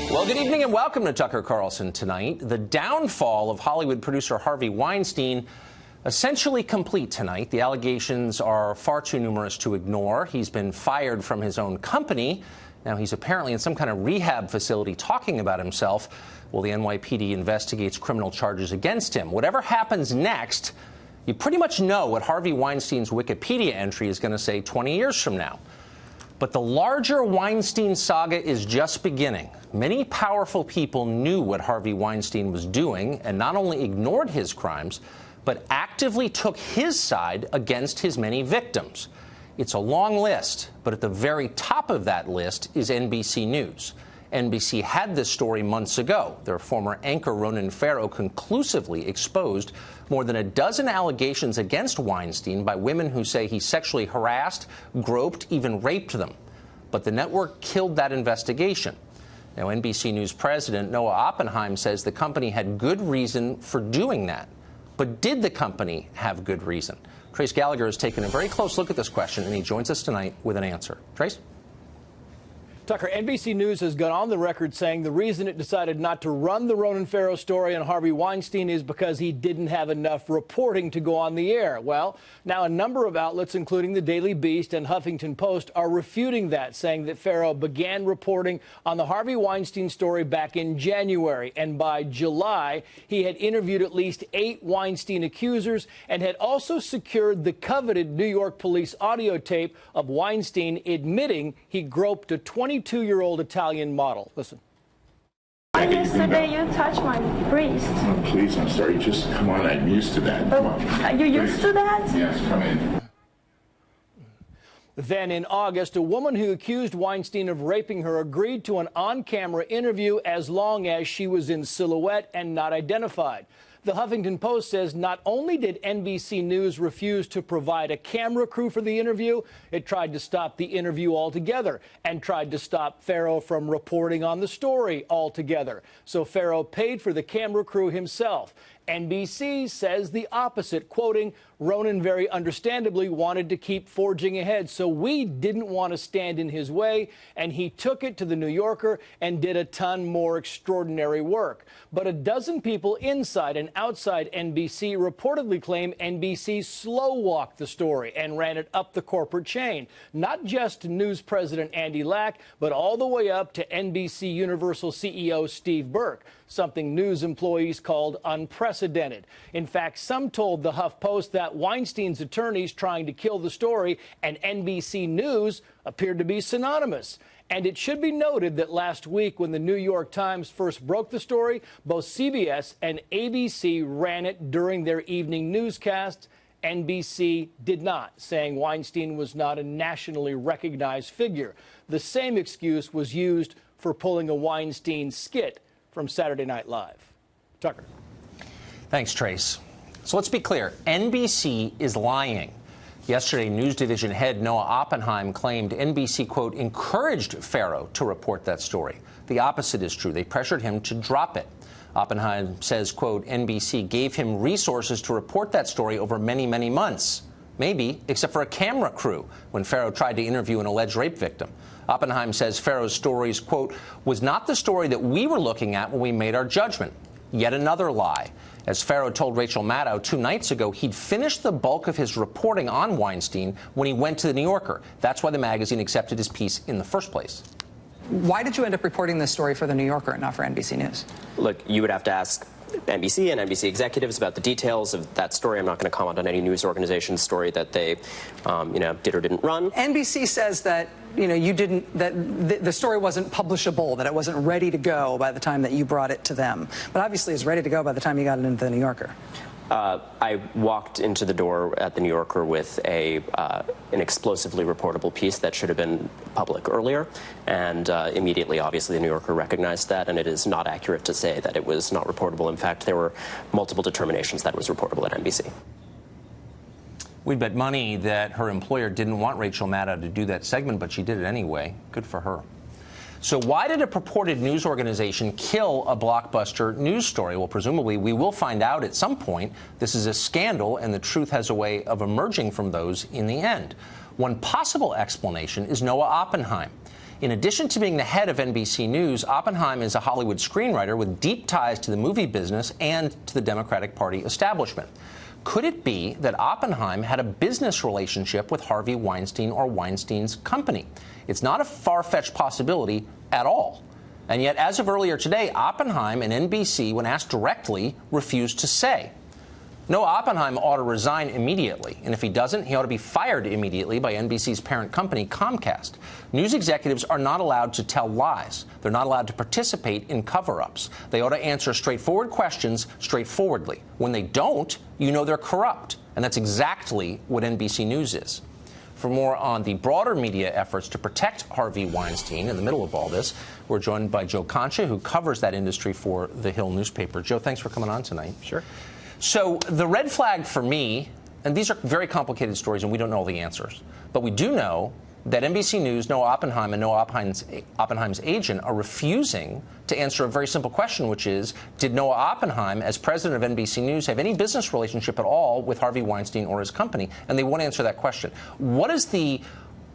Well, good evening and welcome to Tucker Carlson Tonight. The downfall of Hollywood producer Harvey Weinstein essentially complete tonight. The allegations are far too numerous to ignore. He's been fired from his own company. Now he's apparently in some kind of rehab facility talking about himself while the NYPD investigates criminal charges against him. Whatever happens next, you pretty much know what Harvey Weinstein's Wikipedia entry is going to say 20 years from now. But the larger Weinstein saga is just beginning. Many powerful people knew what Harvey Weinstein was doing and not only ignored his crimes, but actively took his side against his many victims. It's a long list, but at the very top of that list is NBC News. NBC had this story months ago. Their former anchor Ronan Farrow conclusively exposed more than a dozen allegations against Weinstein by women who say he sexually harassed, groped, even raped them. But the network killed that investigation. Now, NBC News president Noah Oppenheim says the company had good reason for doing that. But did the company have good reason? Trace Gallagher has taken a very close look at this question, and he joins us tonight with an answer. Trace? Tucker, NBC News has gone on the record saying the reason it decided not to run the Ronan Farrow story on Harvey Weinstein is because he didn't have enough reporting to go on the air. Well, now a number of outlets, including the Daily Beast and Huffington Post, are refuting that, saying that Farrow began reporting on the Harvey Weinstein story back in January. And by July, he had interviewed at least 8 Weinstein accusers and had also secured the coveted New York police audio tape of Weinstein admitting he groped a 22-year-old Italian model. Listen. Yesterday you touched my breast. Oh, please, I'm sorry. Just come on. I'm used to that. Come on. Are you used to that? Yes, come in. Then in August, a woman who accused Weinstein of raping her agreed to an on-camera interview as long as she was in silhouette and not identified. The Huffington Post says not only did NBC News refuse to provide a camera crew for the interview, it tried to stop the interview altogether and tried to stop Farrow from reporting on the story altogether. So Farrow paid for the camera crew himself. NBC says the opposite, quoting, Ronan very understandably wanted to keep forging ahead, so we didn't want to stand in his way, and he took it to the New Yorker and did a ton more extraordinary work. But a dozen people inside and outside NBC reportedly claim NBC slow-walked the story and ran it up the corporate chain. Not just news president Andy Lack, but all the way up to NBC Universal CEO Steve Burke, something news employees called unprecedented. In fact, some told the HuffPost that Weinstein's attorneys trying to kill the story and NBC News appeared to be synonymous. And it should be noted that last week, when the New York Times first broke the story, both CBS and ABC ran it during their evening newscasts. NBC did not, saying Weinstein was not a nationally recognized figure. The same excuse was used for pulling a Weinstein skit from Saturday Night Live. Tucker. Thanks, Trace. So let's be clear. NBC is lying. Yesterday, News Division head Noah Oppenheim claimed NBC, quote, encouraged Farrow to report that story. The opposite is true. They pressured him to drop it. Oppenheim says, quote, NBC gave him resources to report that story over many, many months. Maybe, except for a camera crew when Farrow tried to interview an alleged rape victim. Oppenheim says Farrow's stories, quote, was not the story that we were looking at when we made our judgment. Yet another lie. As Farrow told Rachel Maddow 2 nights ago, he'd finished the bulk of his reporting on Weinstein when he went to The New Yorker. That's why the magazine accepted his piece in the first place. Why did you end up reporting this story for The New Yorker and not for NBC News? Look, you would have to ask NBC and NBC executives about the details of that story. I'm not going to comment on any news organization's story that they, did or didn't run. NBC says that, you didn't, that the story wasn't publishable, that it wasn't ready to go by the time that you brought it to them. But obviously it's ready to go by the time you got it into The New Yorker. I walked into the door at The New Yorker with an explosively reportable piece that should have been public earlier, and immediately, obviously, The New Yorker recognized that, and it is not accurate to say that it was not reportable. In fact, there were multiple determinations that it was reportable at NBC. We'd bet money that her employer didn't want Rachel Maddow to do that segment, but she did it anyway. Good for her. So why did a purported news organization kill a blockbuster news story? Well, presumably we will find out at some point. This is a scandal, and the truth has a way of emerging from those in the end. One possible explanation is Noah Oppenheim. In addition to being the head of NBC News, Oppenheim is a Hollywood screenwriter with deep ties to the movie business and to the Democratic Party establishment. Could it be that Oppenheim had a business relationship with Harvey Weinstein or Weinstein's company? It's not a far-fetched possibility at all. And yet, as of earlier today, Oppenheim and NBC, when asked directly, refused to say. Noah Oppenheim ought to resign immediately, and if he doesn't, he ought to be fired immediately by NBC's parent company, Comcast. News executives are not allowed to tell lies. They're not allowed to participate in cover-ups. They ought to answer straightforward questions straightforwardly. When they don't, you know they're corrupt, and that's exactly what NBC News is. For more on the broader media efforts to protect Harvey Weinstein in the middle of all this, we're joined by Joe Concha, who covers that industry for The Hill newspaper. Joe, thanks for coming on tonight. Sure. So the red flag for me, and these are very complicated stories and we don't know all the answers, but we do know that NBC News, Noah Oppenheim, and Noah Oppenheim's agent are refusing to answer a very simple question, which is, did Noah Oppenheim, as president of NBC News, have any business relationship at all with Harvey Weinstein or his company? And they won't answer that question. What is the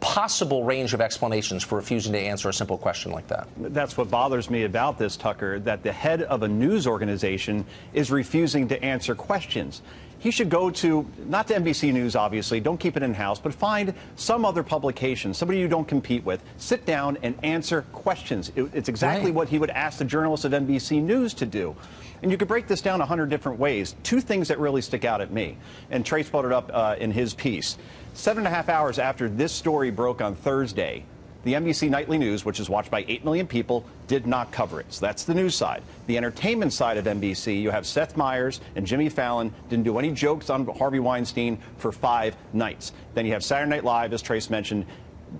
possible range of explanations for refusing to answer a simple question like that? That's what bothers me about this, Tucker, that the head of a news organization is refusing to answer questions. He should go to, not to NBC News, obviously, don't keep it in-house, but find some other publication, somebody you don't compete with, sit down and answer questions. It's exactly what he would ask the journalists of NBC News to do. And you could break this down 100 different ways. Two things that really stick out at me, and Trace brought it up in his piece. 7.5 hours after this story broke on Thursday, the NBC Nightly News, which is watched by 8 million people, did not cover it. So that's the news side. The entertainment side of NBC, you have Seth Meyers and Jimmy Fallon didn't do any jokes on Harvey Weinstein for 5 nights. Then you have Saturday Night Live, as Trace mentioned.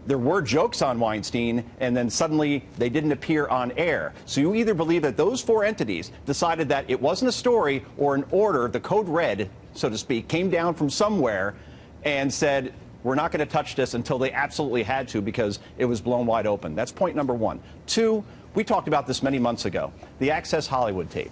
There were jokes on Weinstein, and then suddenly they didn't appear on air. So you either believe that those 4 entities decided that it wasn't a story or an order, the code red, so to speak, came down from somewhere and said, we're not going to touch this until they absolutely had to because it was blown wide open. That's point number 1. 2, we talked about this many months ago, the Access Hollywood tape.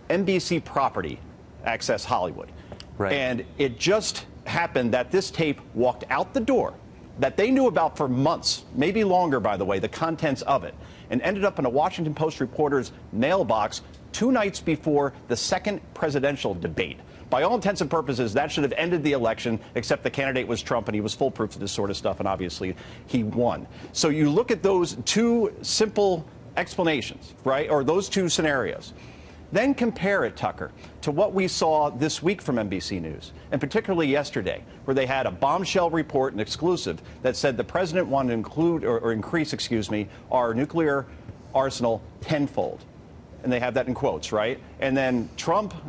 NBC property, Access Hollywood. Right. And it just happened that this tape walked out the door that they knew about for months, maybe longer, by the way, the contents of it, and ended up in a Washington Post reporter's mailbox 2 nights before the second presidential debate. By all intents and purposes, that should have ended the election, except the candidate was Trump, and he was foolproof of this sort of stuff, and obviously he won. So you look at those 2 simple explanations, right, or those 2 scenarios. Then compare it, Tucker, to what we saw this week from NBC News, and particularly yesterday, where they had a bombshell report, an exclusive, that said the president wanted to include or increase, our nuclear arsenal tenfold. And they have that in quotes, right? And then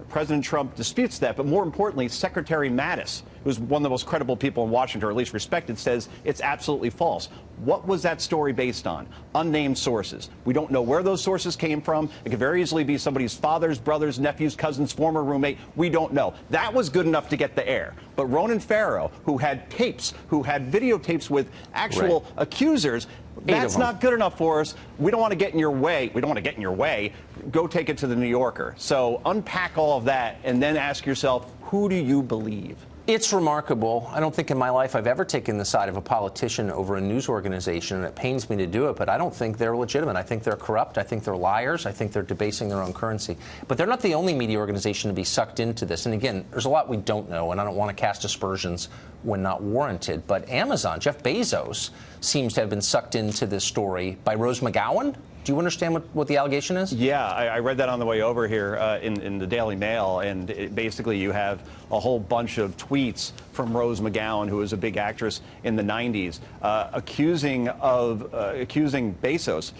President Trump disputes that. But more importantly, Secretary Mattis, who's one of the most credible people in Washington, or at least respected, says it's absolutely false. What was that story based on? Unnamed sources. We don't know where those sources came from. It could very easily be somebody's father's, brother's, nephew's, cousin's, former roommate. We don't know. That was good enough to get the air. But Ronan Farrow, who had tapes, who had videotapes with actual accusers, that's not good enough for us. We don't want to get in your way. We don't want to get in your way. Go take it to the New Yorker. So unpack all of that and then ask yourself, who do you believe? It's remarkable. I don't think in my life I've ever taken the side of a politician over a news organization, and it pains me to do it, but I don't think they're legitimate. I think they're corrupt. I think they're liars. I think they're debasing their own currency. But they're not the only media organization to be sucked into this. And again, there's a lot we don't know, and I don't want to cast aspersions when not warranted. But Amazon, Jeff Bezos, seems to have been sucked into this story by Rose McGowan. Do you understand what the allegation is? Yeah, I read that on the way over here in the Daily Mail, and basically you have a whole bunch of tweets from Rose McGowan, who was a big actress in the 90s, accusing Bezos,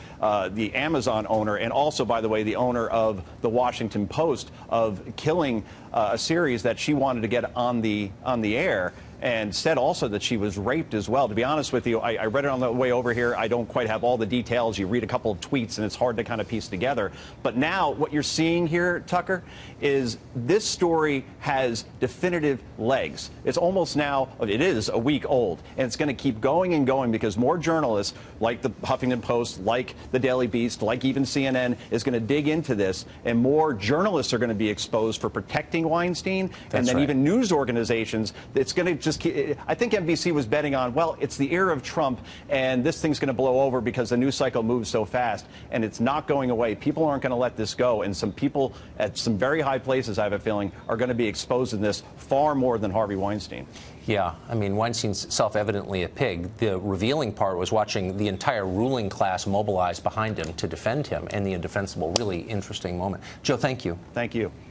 the Amazon owner, and also, by the way, the owner of the Washington Post, of killing a series that she wanted to get on the air. And said also that she was raped as well. To be honest with you, I read it on the way over here. I don't quite have all the details. You read a couple of tweets, and it's hard to kind of piece together. But now what you're seeing here, Tucker, is this story has definitive legs. It's almost now, it is a week old, and it's going to keep going and going because more journalists, like the Huffington Post, like the Daily Beast, like even CNN, is going to dig into this, and more journalists are going to be exposed for protecting Weinstein, and then even news organizations. It's going to just I think NBC was betting on, well, it's the era of Trump, and this thing's going to blow over because the news cycle moves so fast, and it's not going away. People aren't going to let this go, and some people at some very high places, I have a feeling, are going to be exposed in this far more than Harvey Weinstein. Yeah, I mean, Weinstein's self-evidently a pig. The revealing part was watching the entire ruling class mobilize behind him to defend him, and the indefensible. Really interesting moment. Joe, thank you. Thank you.